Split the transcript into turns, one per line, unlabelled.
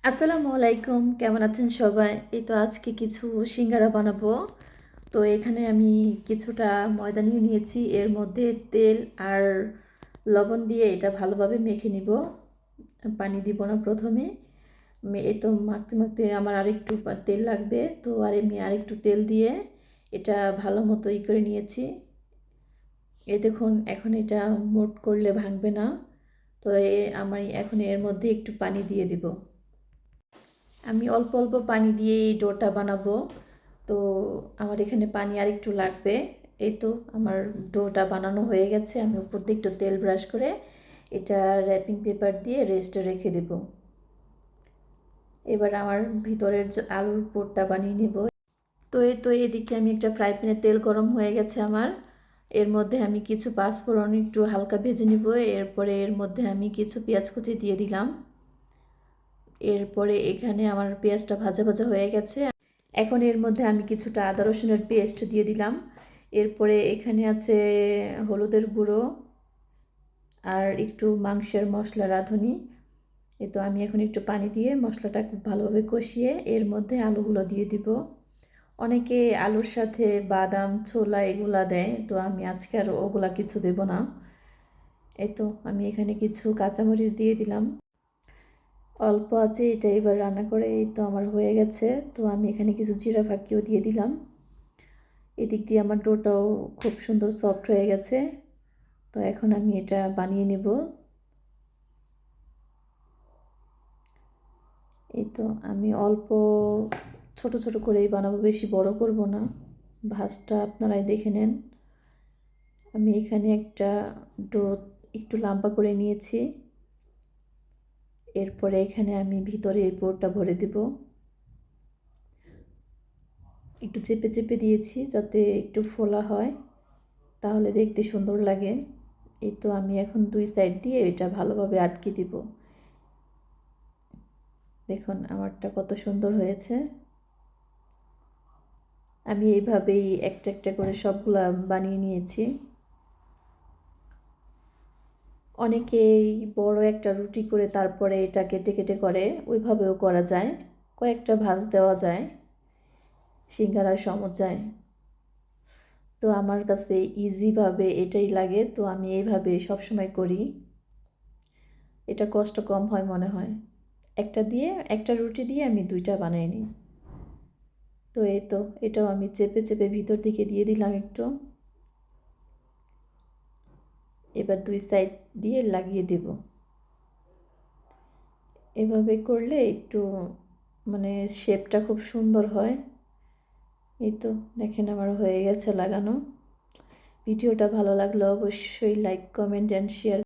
আসসালামু আলাইকুম, কেমন আছেন সবাই? এই তো আজকে কিছু সিঙ্গারা বানাবো। তো এখানে আমি কিছুটা ময়দা নিয়ে নিয়েছি, এর মধ্যে তেল আর লবণ দিয়ে এটা ভালোভাবে মেখে নিব। পানি দিব না প্রথমে। এই তো মাখতে মাখতে আমার আরেকটু তেল লাগবে, তো আর এমনি আরেকটু তেল দিয়ে এটা ভালো মতো করে নিয়েছি। এই দেখুন, এখন এটা মোট করলে ভাঙবে না। তো আমি এখন এর মধ্যে একটু পানি দিয়ে দিব। আমি অল্প অল্প পানি দিয়ে এই ডোটা বানাবো। তো আমার এখানে পানি আর একটু লাগবে। এই তো আমার ডোটা বানানো হয়ে গেছে। আমি উপর দিয়ে একটু তেল ব্রাশ করে এটা র্যাপিং পেপার দিয়ে রেস্টে রেখে দেব। এবার আমার ভিতরের যে আলুর পুরটা বানিয়ে নেব। তো এদিকে আমি একটা ফ্রাই প্যানে তেল গরম হয়ে গেছে আমার। এর মধ্যে আমি কিছু পাঁচফোড়ন একটু হালকা ভেজে নিব। এরপরে এর মধ্যে আমি কিছু পেঁয়াজ কুচি দিয়ে দিলাম। এরপরে এখানে আমার পেঁয়াজটা ভাজা ভাজা হয়ে গেছে। এখন এর মধ্যে আমি কিছুটা আদা রসুনের পেস্ট দিয়ে দিলাম। এরপরে এখানে আছে হলুদের গুঁড়ো আর একটু মাংসের মশলা রাঁধুনি। এই তো আমি এখন একটু পানি দিয়ে মশলাটা খুব ভালোভাবে কষিয়ে এর মধ্যে আলুগুলো দিয়ে দিব। অনেকে আলুর সাথে বাদাম ছোলা এগুলা দেয়, তো আমি আজকে আর ওগুলা কিছু দেব না। এই তো আমি এখানে কিছু কাঁচামরিচ দিয়ে দিলাম। অল্প আছে এটা এবার রান্না করে এই তো আমার হয়ে গেছে। তো আমি এখানে কিছু জিরা ফাঁকিও দিয়ে দিলাম। এদিক দিয়ে আমার ডোটাও খুব সুন্দর সফট হয়ে গেছে। তো এখন আমি এটা বানিয়ে নেব। এই তো আমি অল্প ছোট ছোট করেই বানাবো, বেশি বড় করব না। ভাঁজটা আপনারাই দেখে নেন। আমি এখানে একটা ডো একটু লম্বা করে নিয়েছি। এরপরে এখানে আমি ভিতরে এই পুরটা ভরে দেব। একটু চেপে চেপে দিয়েছি যাতে একটু ফোলা হয়, তাহলে দেখতে সুন্দর লাগে। এই তো আমি এখন দুই সাইড দিয়ে এটা ভালোভাবে আটকে দিব। দেখুন আমারটা কত সুন্দর হয়েছে। আমি এইভাবেই একটা একটা করে সবগুলা বানিয়ে নিয়েছি। অনেকেই বড় একটা রুটি করে তারপরে এটা কেটে কেটে করে, ওইভাবেও করা যায়। কয়েকটা ভাঁজ দেওয়া যায়, সিঙ্গারার সমজায়। তো আমার কাছে ইজিভাবে এটাই লাগে, তো আমি এইভাবে সবসময় করি। এটা কষ্ট কম হয় মনে হয়। একটা রুটি দিয়ে আমি দুইটা বানাই নিই। তো এই তো এটাও আমি চেপে চেপে ভিতর দিকে দিয়ে দিলাম একটু। এবার দুই সাইড দিয়ে লাগিয়ে দেব। এভাবে করলে একটু মানে শেপটা খুব সুন্দর হয়। এই তো দেখেন আমার হয়ে গেছে লাগানো। ভিডিওটা ভালো লাগলে অবশ্যই লাইক কমেন্ট অ্যান্ড শেয়ার